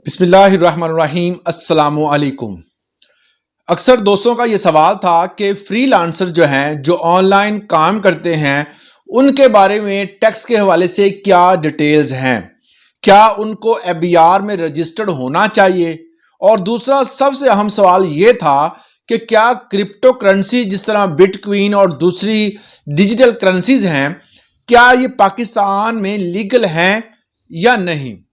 بسم اللہ الرحمن الرحیم۔ السلام علیکم۔ اکثر دوستوں کا یہ سوال تھا کہ فری لانسر جو ہیں جو آن لائن کام کرتے ہیں ان کے بارے میں ٹیکس کے حوالے سے کیا ڈیٹیلز ہیں، کیا ان کو FBR میں رجسٹرڈ ہونا چاہیے، اور دوسرا سب سے اہم سوال یہ تھا کہ کیا کرپٹو کرنسی جس طرح بٹ کوئن اور دوسری ڈیجیٹل کرنسیز ہیں کیا یہ پاکستان میں لیگل ہیں یا نہیں۔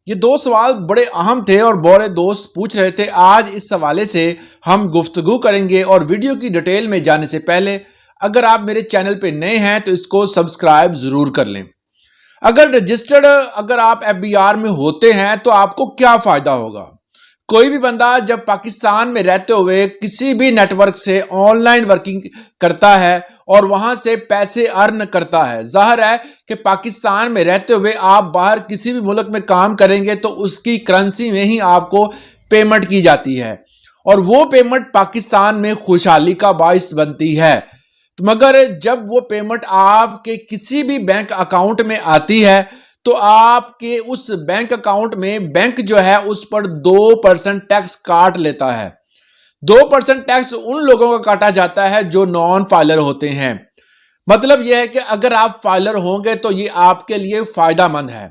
یہ دو سوال بڑے اہم تھے اور بہت دوست پوچھ رہے تھے۔ آج اس حوالے سے ہم گفتگو کریں گے، اور ویڈیو کی ڈیٹیل میں جانے سے پہلے اگر آپ میرے چینل پہ نئے ہیں تو اس کو سبسکرائب ضرور کر لیں۔ اگر آپ FBR میں ہوتے ہیں تو آپ کو کیا فائدہ ہوگا؟ کوئی بھی بندہ جب پاکستان میں رہتے ہوئے کسی بھی نیٹ ورک سے آن لائن ورکنگ کرتا ہے اور وہاں سے پیسے ارن کرتا ہے، ظاہر ہے کہ پاکستان میں رہتے ہوئے آپ باہر کسی بھی ملک میں کام کریں گے تو اس کی کرنسی میں ہی آپ کو پیمنٹ کی جاتی ہے، اور وہ پیمنٹ پاکستان میں خوشحالی کا باعث بنتی ہے۔ مگر جب وہ پیمنٹ آپ کے کسی بھی بینک اکاؤنٹ میں آتی ہے تو آپ کے اس بینک اکاؤنٹ میں بینک جو ہے اس پر 2% ٹیکس کاٹ لیتا ہے۔ 2% ٹیکس ان لوگوں کا کاٹا جاتا ہے جو نان فائلر ہوتے ہیں۔ مطلب یہ ہے کہ اگر آپ فائلر ہوں گے تو یہ آپ کے لیے فائدہ مند ہے۔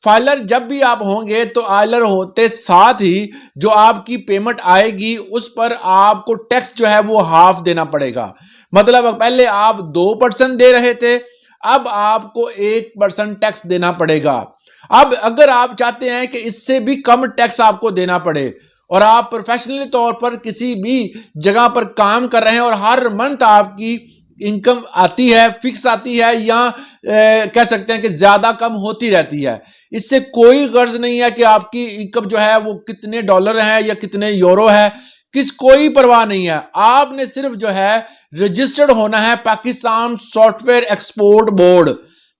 فائلر جب بھی آپ ہوں گے تو آئلر ہوتے ساتھ ہی جو آپ کی پیمنٹ آئے گی اس پر آپ کو ٹیکس جو ہے وہ ہاف دینا پڑے گا۔ مطلب پہلے آپ 2% دے رہے تھے، اب آپ کو 1% ٹیکس دینا پڑے گا۔ اب اگر آپ چاہتے ہیں کہ اس سے بھی کم ٹیکس آپ کو دینا پڑے اور آپ پروفیشنل طور پر کسی بھی جگہ پر کام کر رہے ہیں اور ہر منتھ آپ کی انکم آتی ہے، فکس آتی ہے، یا کہہ سکتے ہیں کہ زیادہ کم ہوتی رہتی ہے، اس سے کوئی غرض نہیں ہے کہ آپ کی انکم جو ہے وہ کتنے ڈالر ہے یا کتنے یورو ہے، کوئی پرواہ نہیں ہے۔ آپ نے صرف جو ہے رجسٹرڈ ہونا ہے Pakistan soft where export board,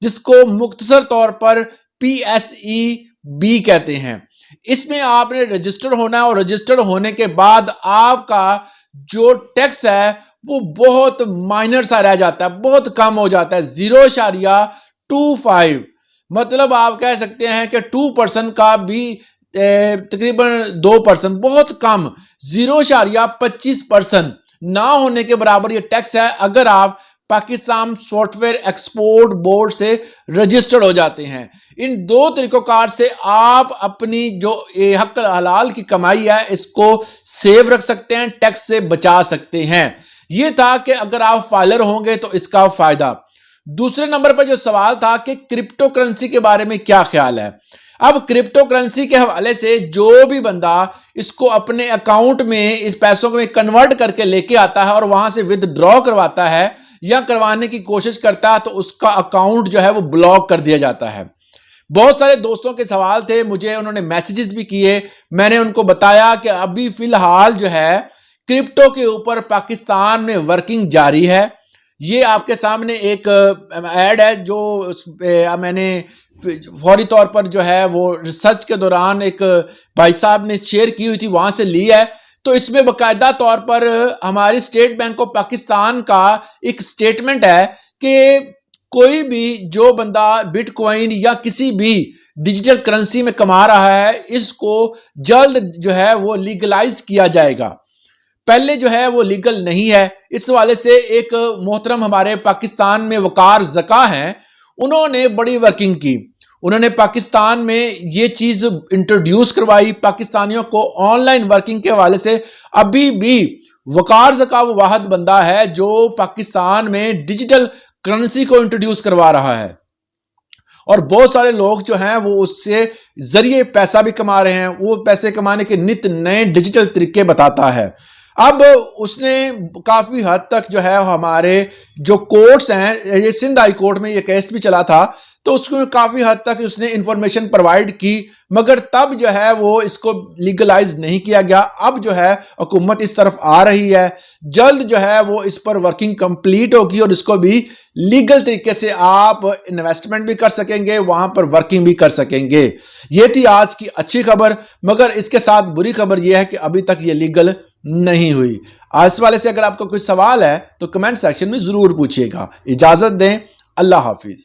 جس کو مختصر طور پر PSEB کہتے ہیں۔ اس میں آپ نے رجسٹر ہونا ہے، اور رجسٹر ہونے کے بعد آپ کا جو ٹیکس ہے وہ بہت مائنر سا رہ جاتا ہے، بہت کم ہو جاتا ہے، 0.25۔ مطلب آپ کہہ سکتے ہیں کہ 2% کا بھی تقریباً 2%، بہت کم، 0.25% نہ ہونے کے برابر یہ ٹیکس ہے اگر آپ Pakistan soft where export board سے رجسٹرڈ ہو جاتے ہیں۔ ان دو طریقوں کار سے آپ اپنی جو حق حلال کی کمائی ہے اس کو سیو رکھ سکتے ہیں، ٹیکس سے بچا سکتے ہیں۔ یہ تھا کہ اگر آپ فائلر ہوں گے تو اس کا فائدہ۔ دوسرے نمبر پر جو سوال تھا کہ کرپٹو کرنسی کے بارے میں کیا خیال ہے۔ اب کرپٹو کرنسی کے حوالے سے جو بھی بندہ اس کو اپنے اکاؤنٹ میں اس پیسوں میں کنورٹ کر کے لے کے آتا ہے اور وہاں سے ودڈرا کرواتا ہے یا کروانے کی کوشش کرتا ہے تو اس کا اکاؤنٹ جو ہے وہ بلاک کر دیا جاتا ہے۔ بہت سارے دوستوں کے سوال تھے، مجھے انہوں نے میسیجز بھی کیے، میں نے ان کو بتایا کہ ابھی فی الحال جو ہے کرپٹو کے اوپر پاکستان میں ورکنگ جاری ہے۔ یہ آپ کے سامنے ایک ایڈ ہے جو میں نے فوری طور پر جو ہے وہ ریسرچ کے دوران ایک بھائی صاحب نے شیئر کی ہوئی تھی، وہاں سے لی ہے۔ تو اس میں باقاعدہ طور پر ہماری اسٹیٹ بینک آف پاکستان کا ایک سٹیٹمنٹ ہے کہ کوئی بھی جو بندہ بٹ کوئن یا کسی بھی ڈیجیٹل کرنسی میں کما رہا ہے اس کو جلد جو ہے وہ لیگلائز کیا جائے گا۔ پہلے جو ہے وہ لیگل نہیں ہے۔ اس حوالے سے ایک محترم ہمارے پاکستان میں وقار زکا ہیں، انہوں نے بڑی ورکنگ کی، انہوں نے پاکستان میں یہ چیز انٹروڈیوس کروائی پاکستانیوں کو آن لائن ورکنگ کے حوالے سے۔ ابھی بھی وقار زکا وہ واحد بندہ ہے جو پاکستان میں ڈیجیٹل کرنسی کو انٹروڈیوس کروا رہا ہے، اور بہت سارے لوگ جو ہیں وہ اس سے ذریعے پیسہ بھی کما رہے ہیں۔ وہ پیسے کمانے کے نت نئے ڈیجیٹل طریقے بتاتا ہے۔ اب اس نے کافی حد تک جو ہے ہمارے جو کورٹس ہیں، یہ سندھ ہائی کورٹ میں یہ کیس بھی چلا تھا، تو اس کو کافی حد تک اس نے انفارمیشن پرووائڈ کی، مگر تب جو ہے وہ اس کو لیگلائز نہیں کیا گیا۔ اب جو ہے حکومت اس طرف آ رہی ہے، جلد جو ہے وہ اس پر ورکنگ کمپلیٹ ہوگی اور اس کو بھی لیگل طریقے سے آپ انویسٹمنٹ بھی کر سکیں گے، وہاں پر ورکنگ بھی کر سکیں گے۔ یہ تھی آج کی اچھی خبر، مگر اس کے ساتھ بری خبر یہ ہے کہ ابھی تک یہ لیگل نہیں ہوئی۔ اس والے سے اگر آپ کو کوئی سوال ہے تو کمنٹ سیکشن میں ضرور پوچھیے گا۔ اجازت دیں، اللہ حافظ۔